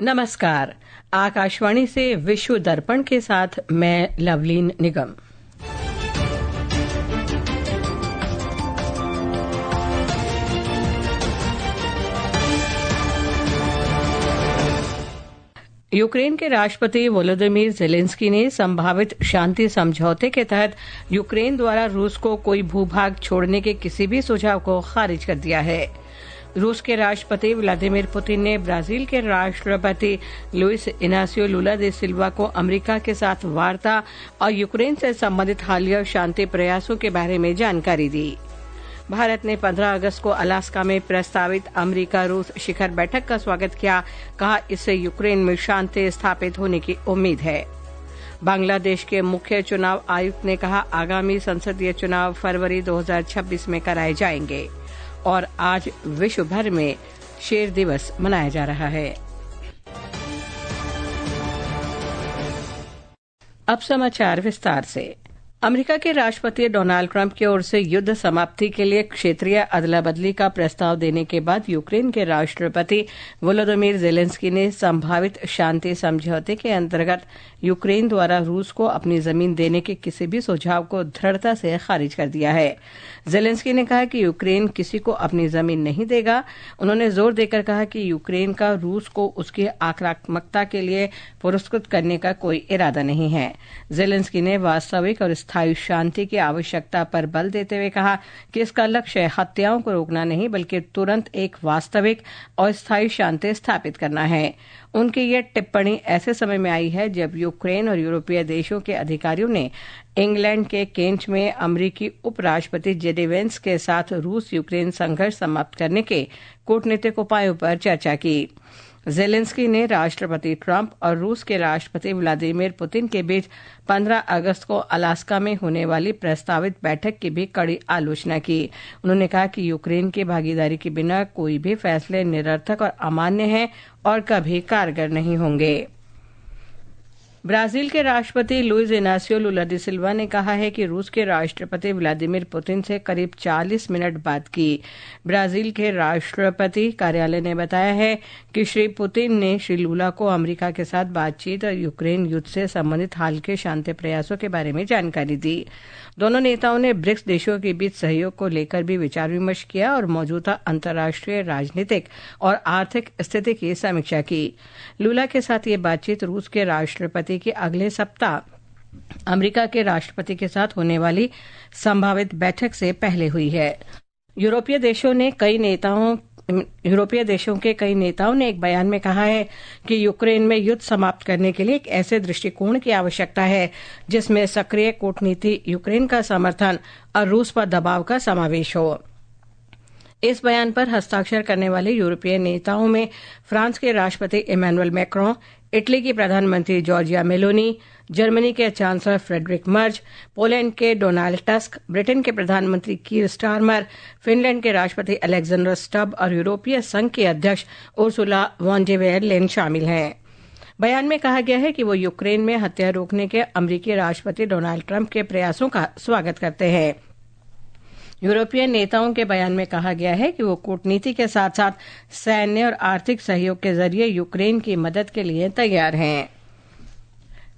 नमस्कार। आकाशवाणी से विश्व दर्पण के साथ मैं लवलीन निगम। यूक्रेन के राष्ट्रपति वोलोदिमीर ज़ेलेंस्की ने संभावित शांति समझौते के तहत यूक्रेन द्वारा रूस को कोई भूभाग छोड़ने के किसी भी सुझाव को खारिज कर दिया है। रूस के राष्ट्रपति व्लादिमीर पुतिन ने ब्राजील के राष्ट्रपति लुइस इनासियो लुला दे सिल्वा को अमेरिका के साथ वार्ता और यूक्रेन से संबंधित हालिया शांति प्रयासों के बारे में जानकारी दी। भारत ने 15 अगस्त को अलास्का में प्रस्तावित अमेरिका रूस शिखर बैठक का स्वागत किया। कहा, इससे यूक्रेन में शांति स्थापित होने की उम्मीद है। बांग्लादेश के मुख्य चुनाव आयुक्त ने कहा, आगामी संसदीय चुनाव फरवरी 2026 में कराए जाएंगे। और आज विश्व भर में शेर दिवस मनाया जा रहा है। अब समाचार विस्तार से। अमेरिका के राष्ट्रपति डोनाल्ड ट्रंप की ओर से युद्ध समाप्ति के लिए क्षेत्रीय अदला बदली का प्रस्ताव देने के बाद यूक्रेन के राष्ट्रपति वोलोदिमीर ज़ेलेंस्की ने संभावित शांति समझौते के अंतर्गत यूक्रेन द्वारा रूस को अपनी जमीन देने के किसी भी सुझाव को दृढ़ता से खारिज कर दिया है। ज़ेलेंस्की ने कहा कि यूक्रेन किसी को अपनी जमीन नहीं देगा। उन्होंने जोर देकर कहा कि यूक्रेन का रूस को उसकी आक्रामकता के लिए पुरस्कृत करने का कोई इरादा नहीं है। ज़ेलेंस्की ने वास्तविक और स्थायी शांति की आवश्यकता पर बल देते हुए कहा कि इसका लक्ष्य हत्याओं को रोकना नहीं बल्कि तुरंत एक वास्तविक और स्थायी शांति स्थापित करना है। उनकी यह टिप्पणी ऐसे समय में आई है जब यूक्रेन और यूरोपीय देशों के अधिकारियों ने इंग्लैंड के केंट में अमेरिकी उपराष्ट्रपति जेडी वेंस के साथ रूस यूक्रेन संघर्ष समाप्त करने के कूटनीतिक उपायों पर चर्चा की। ज़ेलेंस्की ने राष्ट्रपति ट्रंप और रूस के राष्ट्रपति व्लादिमीर पुतिन के बीच 15 अगस्त को अलास्का में होने वाली प्रस्तावित बैठक की भी कड़ी आलोचना की। उन्होंने कहा कि यूक्रेन की भागीदारी के बिना कोई भी फैसले निरर्थक और अमान्य हैं और कभी कारगर नहीं होंगे। ब्राजील के राष्ट्रपति लुइस इनासियो लुला दे सिल्वा ने कहा है कि रूस के राष्ट्रपति व्लादिमीर पुतिन से करीब 40 मिनट बात की। ब्राजील के राष्ट्रपति कार्यालय ने बताया है कि श्री पुतिन ने श्री लुला को अमेरिका के साथ बातचीत और यूक्रेन युद्ध से संबंधित हाल के शांति प्रयासों के बारे में जानकारी दी। दोनों नेताओं ने ब्रिक्स देशों के बीच सहयोग को लेकर भी विचार विमर्श किया और मौजूदा अंतर्राष्ट्रीय राजनीतिक और आर्थिक स्थिति की समीक्षा की। लुला के साथ ये बातचीत रूस के राष्ट्रपति की अगले सप्ताह अमेरिका के राष्ट्रपति के साथ होने वाली संभावित बैठक से पहले हुई है। यूरोपीय देशों के कई नेताओं ने एक बयान में कहा है कि यूक्रेन में युद्ध समाप्त करने के लिए एक ऐसे दृष्टिकोण की आवश्यकता है जिसमें सक्रिय कूटनीति, यूक्रेन का समर्थन और रूस पर दबाव का समावेश हो। इस बयान पर हस्ताक्षर करने वाले यूरोपीय नेताओं में फ्रांस के राष्ट्रपति इमैनुअल मैक्रों, इटली की प्रधानमंत्री जॉर्जिया मेलोनी, जर्मनी के चांसलर फ्रेडरिक मर्ज, पोलैंड के डोनाल्ड टस्क, ब्रिटेन के प्रधानमंत्री कीर स्टारमर, फिनलैंड के राष्ट्रपति अलेक्जेंडर स्टब और यूरोपीय संघ की अध्यक्ष उर्सुला वॉन डे लेyen शामिल हैं। बयान में कहा गया है कि वो यूक्रेन में हत्या रोकने के अमेरिकी राष्ट्रपति डोनाल्ड ट्रंप के प्रयासों का स्वागत करते हैं। यूरोपीय नेताओं के बयान में कहा गया है कि वो कूटनीति के साथ साथ सैन्य और आर्थिक सहयोग के जरिए यूक्रेन की मदद के लिए तैयार हैं।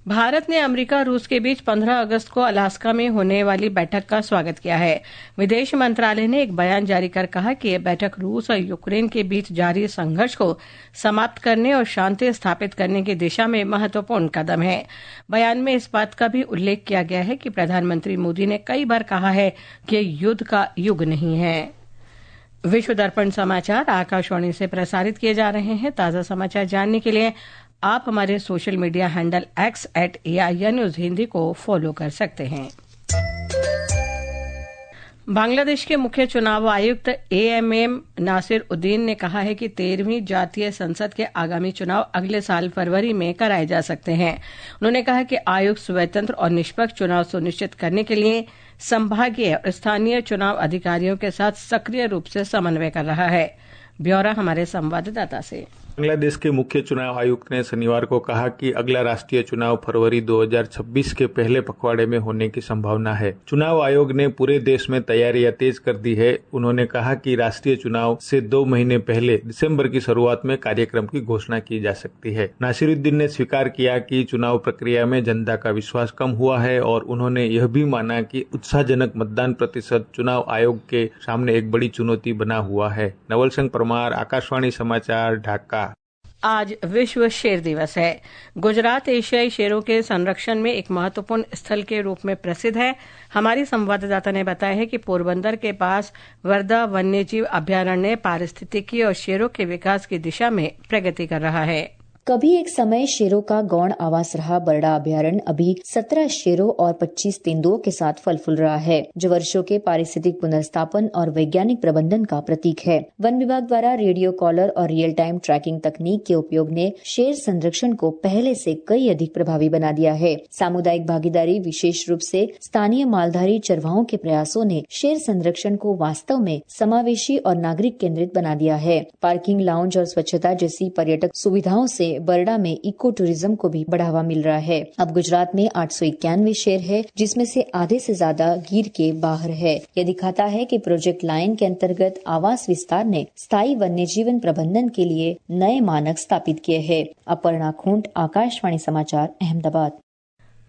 भारत ने अमेरिका रूस के बीच 15 अगस्त को अलास्का में होने वाली बैठक का स्वागत किया है। विदेश मंत्रालय ने एक बयान जारी कर कहा कि यह बैठक रूस और यूक्रेन के बीच जारी संघर्ष को समाप्त करने और शांति स्थापित करने की दिशा में महत्वपूर्ण कदम है। बयान में इस बात का भी उल्लेख किया गया है कि प्रधानमंत्री मोदी ने कई बार कहा है कि युद्ध का युग नहीं है। विश्व दर्पण समाचार आकाशवाणी से प्रसारित किए जा रहे हैं। ताज़ा समाचार जानने के लिए आप हमारे social media handle x@AIR news Hindi को फॉलो कर सकते हैं। बांग्लादेश के मुख्य चुनाव आयुक्त AMM नासिर उद्दीन ने कहा है कि 13वीं जातीय संसद के आगामी चुनाव अगले साल फरवरी में कराए जा सकते हैं। उन्होंने कहा कि आयोग स्वतंत्र और निष्पक्ष चुनाव सुनिश्चित करने के लिए संभागीय और स्थानीय चुनाव अधिकारियों के साथ सक्रिय रूप से समन्वय कर रहा है। ब्यौरा हमारे संवाददाता से। बांग्लादेश के मुख्य चुनाव आयुक्त ने शनिवार को कहा कि अगला राष्ट्रीय चुनाव फरवरी 2026 के पहले पखवाड़े में होने की संभावना है। चुनाव आयोग ने पूरे देश में तैयारियां तेज कर दी है। उन्होंने कहा कि राष्ट्रीय चुनाव से 2 महीने पहले दिसंबर की शुरुआत में कार्यक्रम की घोषणा की जा सकती है। नासिरुद्दीन ने स्वीकार किया कि चुनाव प्रक्रिया में जनता का विश्वास कम हुआ है और उन्होंने यह भी माना कि उत्साहजनक मतदान प्रतिशत चुनाव आयोग के सामने एक बड़ी चुनौती बना हुआ है। नवल सिंह परमार, आकाशवाणी समाचार, ढाका। आज विश्व शेर दिवस है। गुजरात एशियाई शेरों के संरक्षण में एक महत्वपूर्ण स्थल के रूप में प्रसिद्ध है। हमारी संवाददाता ने बताया है कि पोरबंदर के पास वर्धा वन्यजीव अभयारण्य पारिस्थितिकी और शेरों के विकास की दिशा में प्रगति कर रहा है। कभी एक समय शेरों का गौण आवास रहा बरड़ा अभयारण्य अभी 17 शेरों और 25 तेंदुओं के साथ फल फूल रहा है, जो वर्षों के पारिस्थितिक पुनर्स्थापन और वैज्ञानिक प्रबंधन का प्रतीक है। वन विभाग द्वारा रेडियो कॉलर और रियल टाइम ट्रैकिंग तकनीक के उपयोग ने शेर संरक्षण को पहले से कई अधिक प्रभावी बना दिया है। सामुदायिक भागीदारी, विशेष रूप से स्थानीय मालधारी चरवाहों के प्रयासों ने शेर संरक्षण को वास्तव में समावेशी और नागरिक केंद्रित बना दिया है। पार्किंग, लाउंज और स्वच्छता जैसी पर्यटक सुविधाओं से बरड़ा में इको टूरिज्म को भी बढ़ावा मिल रहा है। अब गुजरात में 891 शेर है, जिसमें से आधे से ज्यादा गिर के बाहर है। यह दिखाता है कि प्रोजेक्ट लायन के अंतर्गत आवास विस्तार ने स्थायी वन्य जीवन प्रबंधन के लिए नए मानक स्थापित किए हैं। अपर्णा खूंट, आकाशवाणी समाचार, अहमदाबाद।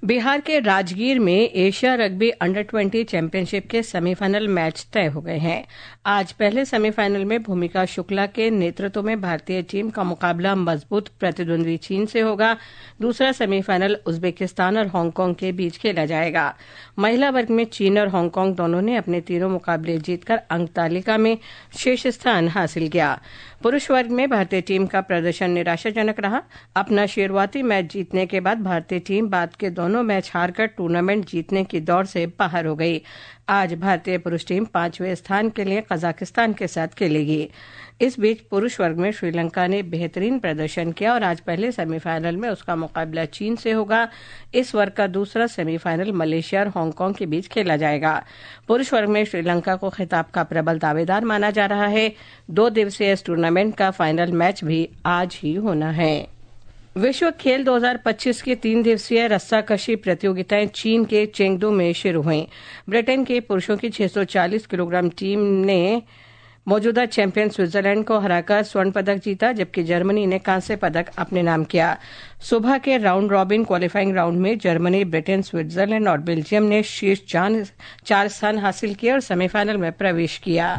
बिहार के राजगीर में एशिया रग्बी अंडर 20 चैंपियनशिप के सेमीफाइनल मैच तय हो गए हैं। आज पहले सेमीफाइनल में भूमिका शुक्ला के नेतृत्व में भारतीय टीम का मुकाबला मजबूत प्रतिद्वंदी चीन से होगा। दूसरा सेमीफाइनल उज्बेकिस्तान और हांगकांग के बीच खेला जाएगा। महिला वर्ग में चीन और हांगकांग दोनों ने अपने तीनों मुकाबले जीतकर अंक तालिका में शीर्ष स्थान हासिल किया। पुरुष वर्ग में भारतीय टीम का प्रदर्शन निराशाजनक रहा। अपना शुरुआती मैच जीतने के बाद भारतीय टीम बाद के दोनों मैच हारकर टूर्नामेंट जीतने की दौड़ से बाहर हो गई। आज भारतीय पुरुष टीम 5वें स्थान के लिए कजाकिस्तान के साथ खेलेगी। इस बीच पुरुष वर्ग में श्रीलंका ने बेहतरीन प्रदर्शन किया और आज पहले सेमीफाइनल में उसका मुकाबला चीन से होगा। इस वर्ग का दूसरा सेमीफाइनल मलेशिया और हांगकांग के बीच खेला जाएगा। पुरुष वर्ग में श्रीलंका को खिताब का प्रबल दावेदार माना जा रहा है। 2 दिवसीय इस टूर्नामेंट का फाइनल मैच भी आज ही होना है। विश्व खेल 2025 की 3 दिवसीय रस्साकशी प्रतियोगिताएं चीन के चेंगडू में शुरू हुई। ब्रिटेन के पुरुषों की 640 किलोग्राम टीम ने मौजूदा चैंपियन स्विट्जरलैंड को हराकर स्वर्ण पदक जीता, जबकि जर्मनी ने कांस्य पदक अपने नाम किया। सुबह के राउंड रॉबिन क्वालिफाइंग राउंड में जर्मनी, ब्रिटेन, स्विट्जरलैंड और बेल्जियम ने शीर्ष 4 स्थान हासिल किए और सेमीफाइनल में प्रवेश किया।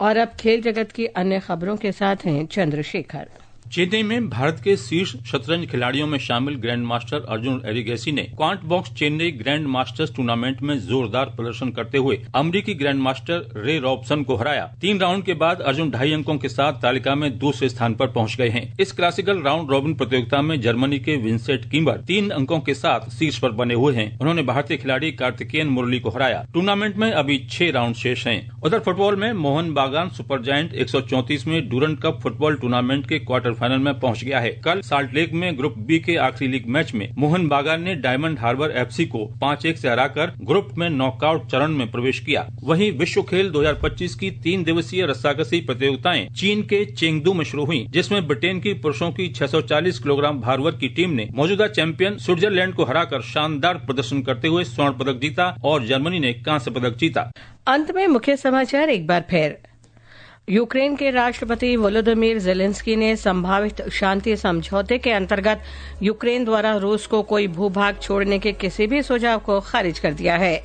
और अब खेल जगत की अन्य खबरों के साथ हैं चंद्रशेखर। चेन्नई में भारत के शीर्ष शतरंज खिलाड़ियों में शामिल ग्रैंड मास्टर अर्जुन एरिगेसी ने quant box Chennai grand masters tournament में जोरदार प्रदर्शन करते हुए अमेरिकी ग्रैंड मास्टर रे रॉबसन को हराया। 3 राउंड के बाद अर्जुन 2.5 अंकों के साथ तालिका में दूसरे स्थान पर पहुंच गए हैं। इस क्लासिकल राउंड रॉबिन प्रतियोगिता में जर्मनी के विंसेंट किम्बर 3 अंकों के साथ शीर्ष पर बने हुए हैं। उन्होंने भारतीय खिलाड़ी कार्तिकेयन मुरली को हराया। टूर्नामेंट में अभी 6 राउंड शेष हैं। उधर फुटबॉल में मोहन बागान सुपर जायंट 134 में डूरंड कप फुटबॉल टूर्नामेंट के क्वार्टर फाइनल में पहुंच गया है। कल साल्ट लेक में ग्रुप बी के आखिरी लीग मैच में मोहन बागान ने डायमंड हार्बर एफसी को 5-1 से हराकर ग्रुप में नॉकआउट चरण में प्रवेश किया। वहीं विश्व खेल 2025 की 3 दिवसीय रस्साकशी प्रतियोगिताएं चीन के चेंगडू में शुरू हुई, जिसमें ब्रिटेन की पुरुषों की 640 किलोग्राम भार वर्ग की टीम ने मौजूदा चैंपियन स्विट्जरलैंड को हराकर शानदार प्रदर्शन करते हुए स्वर्ण पदक जीता और जर्मनी ने कांस्य पदक जीता। अंत में मुख्य समाचार एक बार फिर। यूक्रेन के राष्ट्रपति वोलोदिमीर ज़ेलेंस्की ने संभावित शांति समझौते के अंतर्गत यूक्रेन द्वारा रूस को कोई भूभाग छोड़ने के किसी भी सुझाव को खारिज कर दिया है।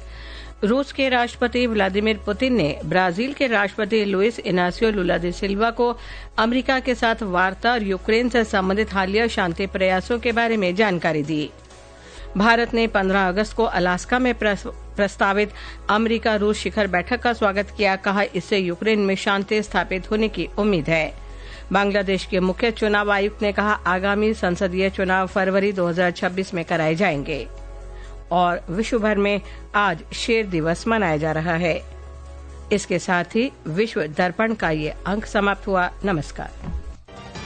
रूस के राष्ट्रपति व्लादिमीर पुतिन ने ब्राजील के राष्ट्रपति लुइस इनासियो लुला दा सिल्वा को अमेरिका के साथ वार्ता और यूक्रेन से संबंधित हालिया शांति प्रयासों के बारे में जानकारी दी। भारत ने 15 अगस्त को अलास्का में प्रस्तावित अमेरिका रूस शिखर बैठक का स्वागत किया। कहा, इससे यूक्रेन में शांति स्थापित होने की उम्मीद है। बांग्लादेश के मुख्य चुनाव आयुक्त ने कहा, आगामी संसदीय चुनाव फरवरी 2026 में कराए जाएंगे। और विश्व भर में आज शेर दिवस मनाया जा रहा है। इसके साथ ही विश्व दर्पण का ये अंक समाप्त हुआ। नमस्कार।